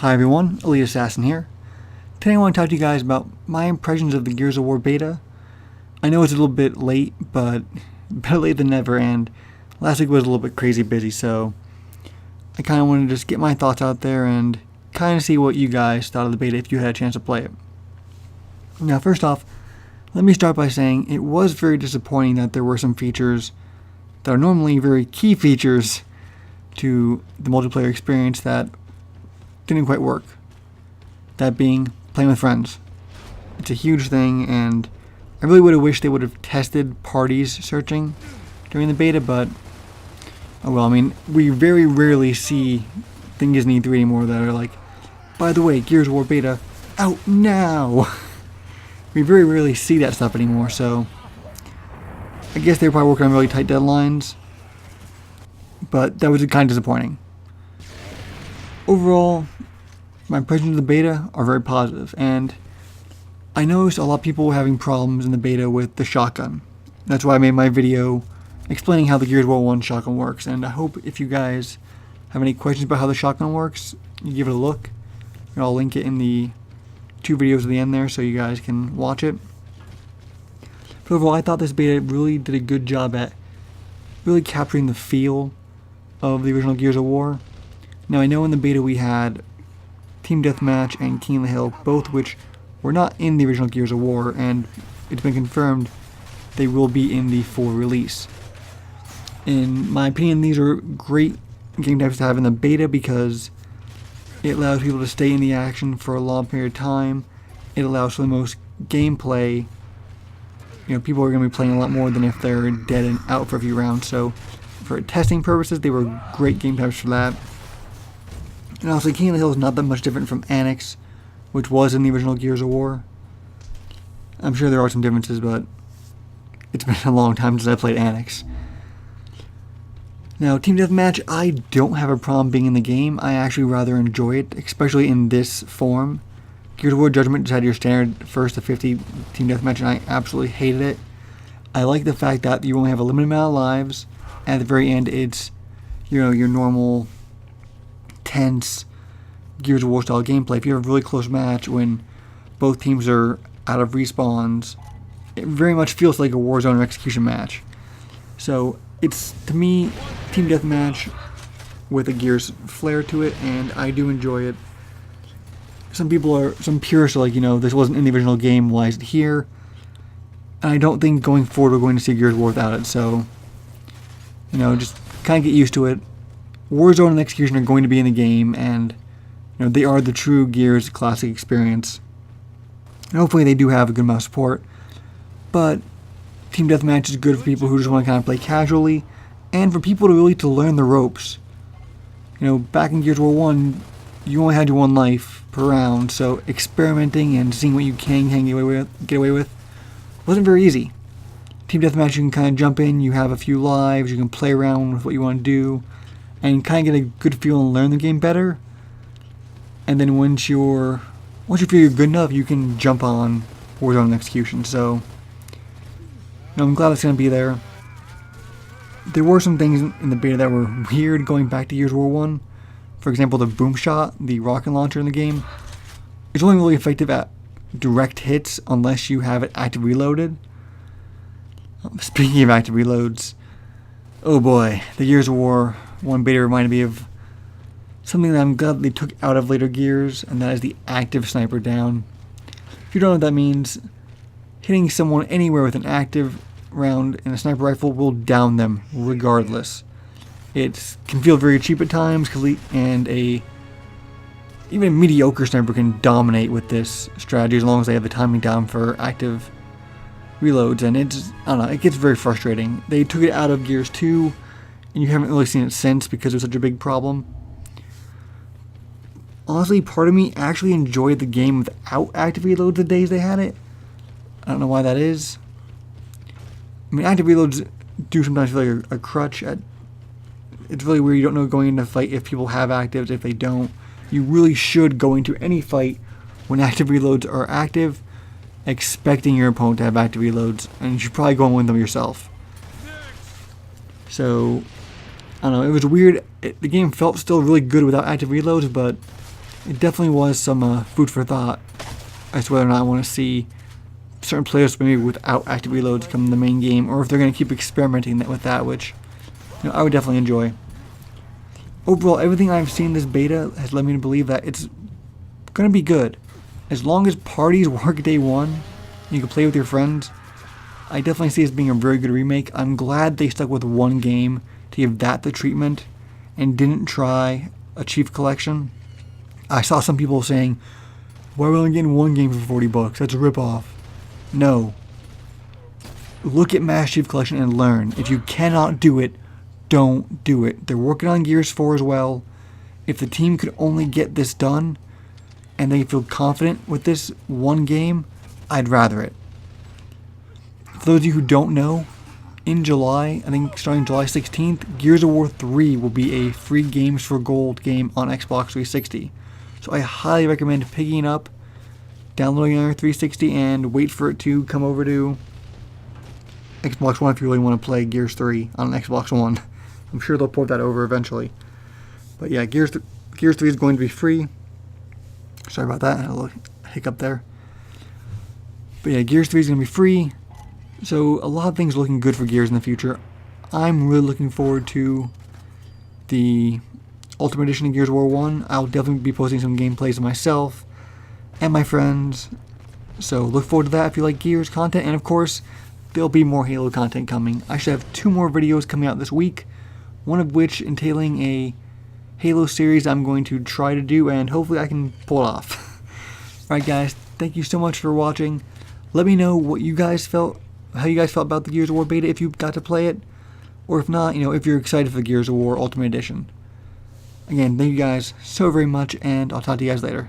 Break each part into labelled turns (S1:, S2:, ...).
S1: Hi everyone, Elite Assassin here. Today I want to talk to you guys about my impressions of the Gears of War beta. I know it's a little bit late, but better late than never, and last week was a little bit crazy busy, so I kind of wanted to just get my thoughts out there and kind of see what you guys thought of the beta if you had a chance to play it. Now first off, let me start by saying it was very disappointing that there were some features that are normally very key features to the multiplayer experience that didn't quite work. That being playing with friends. It's a huge thing, and I really would have wished they would have tested parties searching during the beta, but oh well. I mean, we very rarely see things in E3 anymore that are like, by the way, Gears of War beta out now. We very rarely see that stuff anymore, so I guess they were probably working on really tight deadlines, but that was kind of disappointing. Overall, my impressions of the beta are very positive, and I noticed a lot of people were having problems in the beta with the shotgun. That's why I made my video explaining how the Gears of War 1 shotgun works, and I hope if you guys have any questions about how the shotgun works, you give it a look. And I'll link it in the 2 videos at the end there so you guys can watch it. But overall, I thought this beta really did a good job at really capturing the feel of the original Gears of War. Now I know in the beta we had Team Deathmatch and King of the Hill, both which were not in the original Gears of War, and it's been confirmed they will be in the full release. In my opinion, these are great game types to have in the beta because it allows people to stay in the action for a long period of time. It allows for the most gameplay. You know, people are going to be playing a lot more than if they're dead and out for a few rounds, so for testing purposes, they were great game types for that. And also, King of the Hill is not that much different from Annex, which was in the original Gears of War. I'm sure there are some differences, but it's been a long time since I played Annex. Now, Team Deathmatch, I don't have a problem being in the game. I actually rather enjoy it, especially in this form. Gears of War Judgment just had your standard first to 50 Team Deathmatch, and I absolutely hated it. I like the fact that you only have a limited amount of lives, and at the very end, it's, you know, your normal tense Gears of War style gameplay. If you have a really close match when both teams are out of respawns, it very much feels like a Warzone or Execution match. So it's, to me, Team Deathmatch with a Gears flair to it, and I do enjoy it. Some purists are like, you know, this wasn't in the original game, why is it here? And I don't think going forward we're going to see Gears of War without it, so, you know, just kind of get used to it. Warzone and Execution are going to be in the game, and you know they are the true Gears classic experience. And hopefully they do have a good amount of support. But Team Deathmatch is good for people who just want to kind of play casually, and for people to really learn the ropes. You know, back in Gears of War 1, you only had your one life per round, so experimenting and seeing what you can get away with wasn't very easy. Team Deathmatch, you can kind of jump in, you have a few lives, you can play around with what you want to do, and kind of get a good feel and learn the game better. And then once you feel you're good enough, you can jump on Warzone and Execution. So, you know, I'm glad it's going to be there. There were some things in the beta that were weird going back to Gears of War 1. For example, the boom shot, the rocket launcher in the game, is only really effective at direct hits unless you have it active reloaded. Speaking of active reloads, oh boy, the Gears of War 1 beta reminded me of something that I'm glad they took out of later Gears, and that is the active sniper down. If you don't know what that means, hitting someone anywhere with an active round in a sniper rifle will down them regardless. It can feel very cheap at times, and even a mediocre sniper can dominate with this strategy as long as they have the timing down for active reloads, and I don't know, it gets very frustrating. They took it out of Gears 2, and you haven't really seen it since because it was such a big problem. Honestly, part of me actually enjoyed the game without active reloads the days they had it. I don't know why that is. I mean, active reloads do sometimes feel like a crutch. It's really weird. You don't know going into a fight if people have actives, if they don't. You really should go into any fight when active reloads are active, expecting your opponent to have active reloads, and you should probably go and win them yourself. So, I don't know, it was weird. The game felt still really good without active reloads, but it definitely was some food for thought as to whether or not I want to see certain players maybe without active reloads come in the main game, or if they're going to keep experimenting with that, which I would definitely enjoy. Overall, everything I've seen in this beta has led me to believe that it's going to be good. As long as parties work day one, you can play with your friends, I definitely see this being a very good remake. I'm glad they stuck with one game to give that the treatment and didn't try a Chief Collection. I saw some people saying, why are we only getting one game for $40? That's a ripoff. No. Look at Master Chief Collection and learn. If you cannot do it, don't do it. They're working on Gears 4 as well. If the team could only get this done and they feel confident with this one game, I'd rather it. For those of you who don't know, in July, I think starting July 16th, Gears of War 3 will be a free Games for Gold game on Xbox 360. So I highly recommend picking it up, downloading it on your 360, and wait for it to come over to Xbox One if you really want to play Gears 3 on an Xbox One. I'm sure they'll port that over eventually. But yeah, Gears 3 is going to be free. Sorry about that, I had a little hiccup there. But yeah, Gears 3 is going to be free. So a lot of things looking good for Gears in the future. I'm really looking forward to the Ultimate Edition of Gears of War 1. I'll definitely be posting some gameplays of myself and my friends. So look forward to that if you like Gears content. And of course, there'll be more Halo content coming. I should have 2 more videos coming out this week. One of which entailing a Halo series I'm going to try to do, and hopefully I can pull it off. Alright guys, thank you so much for watching. Let me know what you guys felt, how you guys felt about the Gears of War beta if you got to play it. Or if not, if you're excited for the Gears of War Ultimate Edition. Again, thank you guys so very much, and I'll talk to you guys later.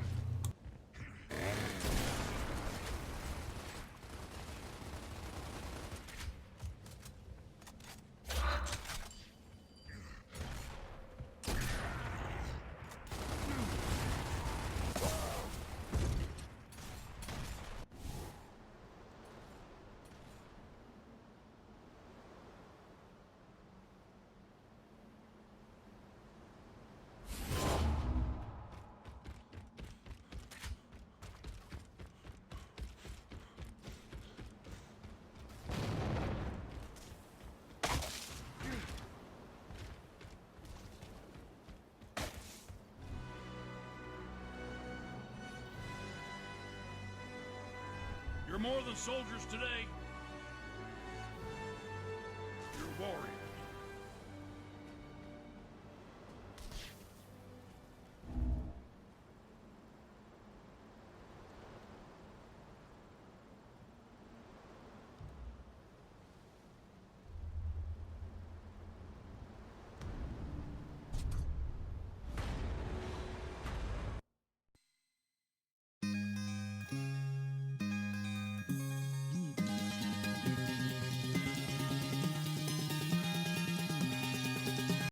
S2: You're more than soldiers today. You're warriors.